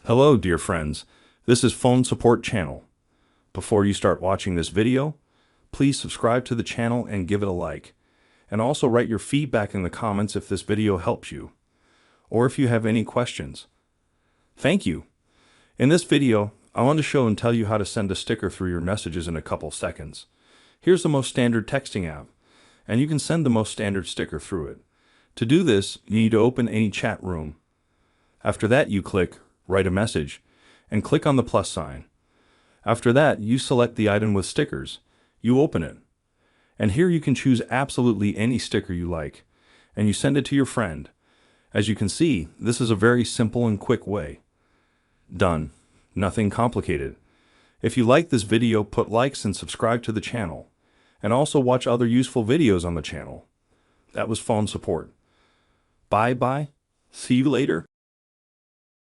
Hello, dear friends. This is Phone Support Channel. Before you start watching this video, please subscribe to the channel and give it a like. And also write your feedback in the comments if this video helps you, or if you have any questions. Thank you. In this video, I want to show and tell you how to send a sticker through your messages in a couple seconds. Here's the most standard texting app, and you can send the most standard sticker through it. To do this, you need to open any chat room. After that, you click Write a Message, and click on the plus sign. After that, you select the item with stickers. You open it. And here you can choose absolutely any sticker you like, and you send it to your friend. As you can see, this is a very simple and quick way. Done. Nothing complicated. If you like this video, put likes and subscribe to the channel, and also watch other useful videos on the channel. That was Phone Support. Bye bye. See you later.